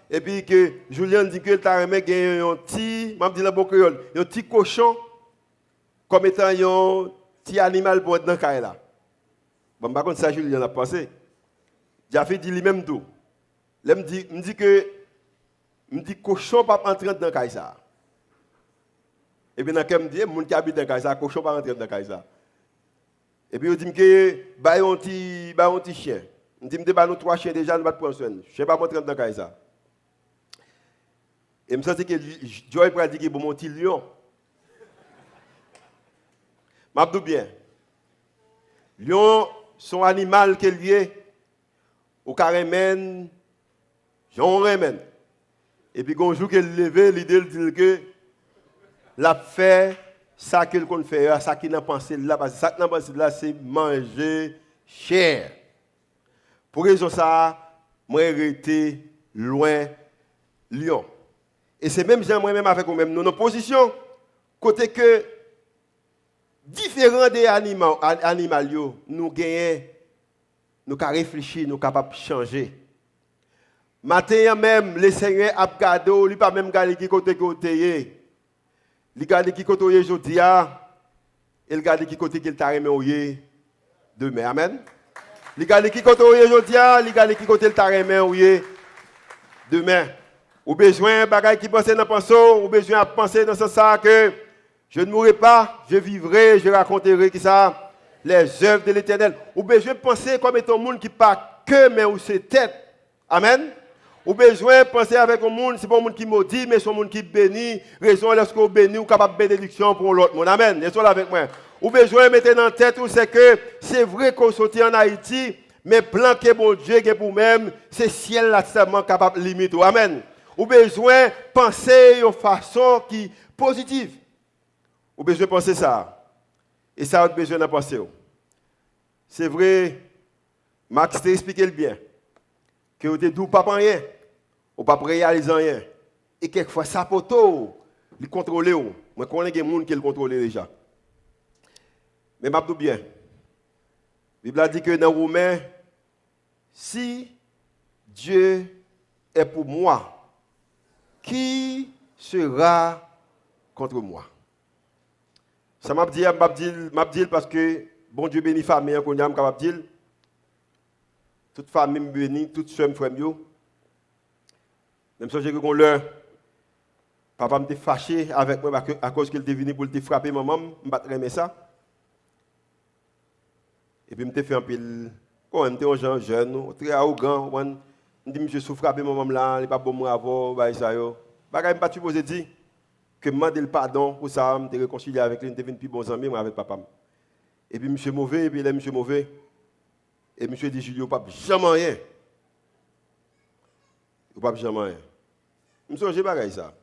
Et puis que Julien dit que tu as remis un petit, un petit cochon comme étant un petit animal pour être dans le cas là. Bon, par contre, ça, Julien a pensé. Jaffi dit lui-même tout. Il me dit que le cochon pas entrer dans le cas ça. Et puis, dans le me dit, les gens qui habitent dans le cas ça, le cochon pas entrer dans le cas ça. Et puis, il dit que bah un petit chien. Il dit que nous 3 chiens déjà, nous ne pouvons pas prendre soin. Je ne sais pas rentrer dans le cas ça. Et je me sens que Joy pourrait dire que bon, mon petit lion. Je dis bien. Lion, son animal qui est lié. Au carrément, j'en remène. Et puis, quand on joue qu'elle levé, l'idée dit que l'a fait, ça qu'il compte faire, ça qu'il n'a pensé là, parce que ça qu'il n'a pensé là, c'est manger cher. Pour raison ça, moi, j'ai été loin Lyon. Et c'est même moi-même avec nous-mêmes, nos positions, côté que différents des animaux, nous gagnons, nous avons réfléchi, nous sommes capables de changer. Matin même, le Seigneur a gardé, il n'a pas même gardé qui côté côté. Il garde qui côté aujourd'hui, il garde qui côté qu'il t'a remis demain. Amen. Il garde qui côté aujourd'hui, il garde qui côté il t'a remis demain. Ou besoin de bagages qui pensent dans le pensée, ou besoin de penser dans ce sens que je ne mourrai pas, je vivrai, je raconterai qui ça, les œuvres de l'Éternel. Ou besoin de penser comme étant un monde qui pas que mais ou c'est tête. Amen. Ou besoin de penser avec un monde, c'est pas un monde qui maudit, mais c'est un monde qui bénit. Raison lorsque vous bénissez, vous capable de bénédiction pour l'autre monde. Amen. Et là avec moi. Ou besoin de mettre dans la tête, c'est que c'est vrai qu'on sortit en Haïti, mais plan que bon Dieu qui est pour même, c'est ciel là seulement capable de limiter. Amen. Ou besoin de penser de façon qui positive. Ou besoin de penser ça. Et ça, vous besoin de penser. C'est vrai, Max t'a expliqué le bien. Que vous êtes doux, pas rien. Ou pas réaliser rien. Et quelquefois, ça poto, il contrôle. Moi, je connais des gens qui le contrôlent déjà. Mais je dis bien. La Bible a dit que dans Romains, si Dieu est pour moi, qui sera contre moi? Ça m'a dit parce que bon Dieu bénit la famille, qu'on est capable de dire. Toute famille me bénit, toute soeur me frère. Même si j'ai que l'heure, papa me fâché avec moi à cause qu'il était venu pour te frapper maman, je ne pas ça. Et puis, je me fait un peu, quand j'étais un jeune, très arrogant, je me dis, monsieur, si frapper maman là, il n'est pas bon moi avant, ça yo. Je ne pas supposé dire que je demande le pardon pour ça, je me réconcilier avec lui, je suis venu plus bon ami avec papa. Et puis, monsieur mauvais, et puis là, monsieur mauvais. Et monsieur dit, Julio, pas jamais rien. Pas jamais rien. Monsieur, j'ai bagaille ça.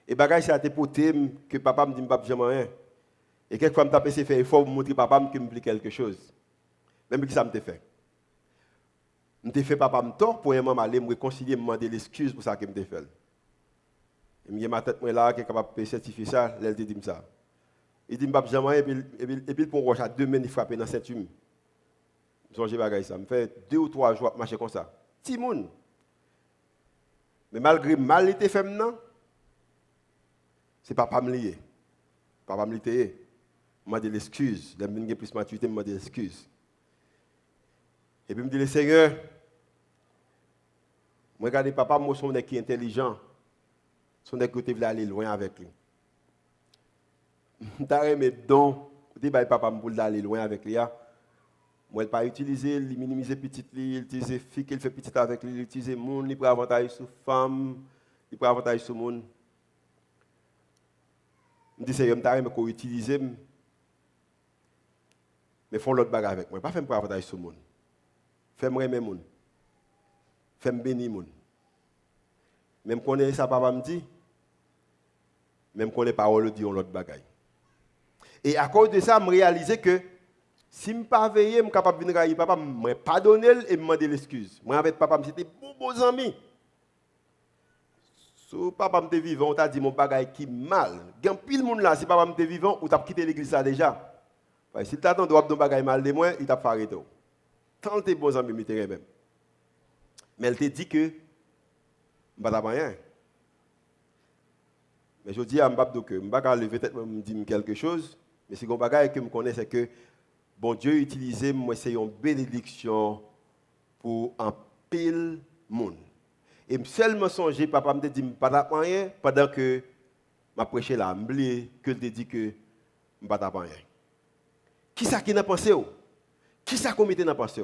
Et bagaille ça a été porté que papa me dit, pas jamais rien. Et quelquefois, je me fait effort pour montrer papa que me dit quelque chose. Même que ça me fait. Je me fait papa me tort pour aller me réconcilier, me demander l'excuse pour ça que me fait. Et me ma tête là qui est capable de certifier ça, elle dit ça. Il dit pas jamais rien et puis pour roche à 2 mains il frappe dans cette hume. Je bagaille ça, me fait 2 ou 3 jours à marcher comme ça. Petit monde. Mais malgré mal était fait maintenant, c'est papa me lié. Papa me lié. Je m'a dit l'excuse. Je me plus maturité, je m'a dit l'excuse. Et puis, je me dit, le Seigneur, je regarde papa, moi, son qui est intelligent. Son qui veut aller loin avec lui. Je me don, je dis, papa, je veux aller loin avec lui. Moi, je ne pas utiliser, il minimiser petit, il utiliser fille qu'il fait petit avec lui, il utiliser monde, il prend avantage sur femme, il prend avantage sur monde. Je dis, Seigneur, je vais utiliser. Mais font l'autre bagarre avec moi. Pas faire me avantage sur le monde. Fais-moi aimer le monde. Fais-moi bénir le monde. Même qu'on est ça, papa me dit. Même qu'on est parole dit on l'autre bagaille. Et à cause de ça, je réalise que si je ne suis pas veillé, je suis capable de venir à papa, je ne pardonner et me demander l'excuse. Moi avec papa, c'était beaux amis. Si papa me vivant, on t'a dit mon bagaille qui mal. Il y a pile de monde là, si papa me vivant, ou t'as quitté l'église là déjà. Si tu attends de faire un bagage mal de moi, il t'a fait arrêter. Tant tes bons amis, même. Mais elle te dit que je ne vais pas rien. Mais je dis à Mbabdo que je ne vais pas lever tête, me dire quelque chose. Mais si un bagage que je connais, c'est que bon Dieu utilisé moi c'est une bénédiction pour un pile monde. Et seulement songer, papa me dit pas rien pendant que je prêchais là, je que te dit que je ne vais pas rien. Qui ça qui n'a pensé? Qui ça qui a pensé?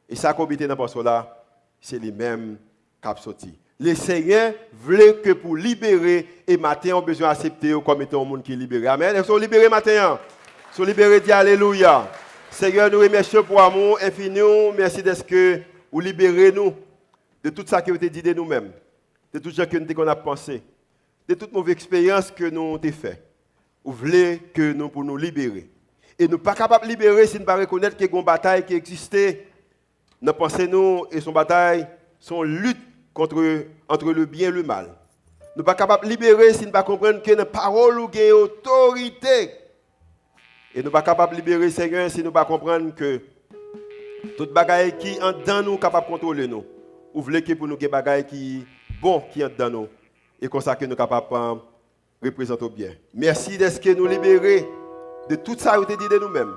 Et ça qui a pensé là, c'est les mêmes qui ont sorti. Le Seigneur veut que pour libérer, et matin, on a besoin d'accepter comme étant un monde qui est libéré. Amen. Ils sont libérés matin. Ils sont libérés, dis Alléluia. Seigneur, nous remercions pour l'amour infini. Merci d'être que ou libérer nous de tout ça qui a été dit de nous-mêmes, de tout ce qu'on a pensé, de toute mauvaise expérience que nous avons fait. Vous voulez que nous pour nous libérer. Et nous ne sommes pas capables de libérer si nous ne pas reconnaître qu'il y a une bataille qui existait. Nous pensons nous et son bataille, son lutte entre le bien et le mal. Nous ne sommes pas capables de libérer si nous ne pas comprendre que nos paroles ou une autorité. Et nous ne sommes pas capables de libérer, Seigneur, si nous ne pas comprendre que toute bagaille qui est dans nous capable de contrôler nous. Vous voulez que pour nous, des bagaille qui bon qui est dans nous. Et comme ça que nous sommes capables de représenter bien. Merci d'être que nous libérer de tout ça que nous dit de nous-mêmes.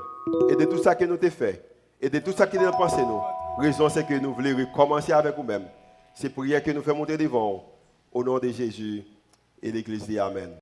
Et de tout ça que nous avons fait. Et de tout ça que nous avons pensé nous. Raison c'est que nous voulons recommencer avec nous-mêmes. C'est prière que nous faisons monter devant. Au nom de Jésus et l'Église dit Amen.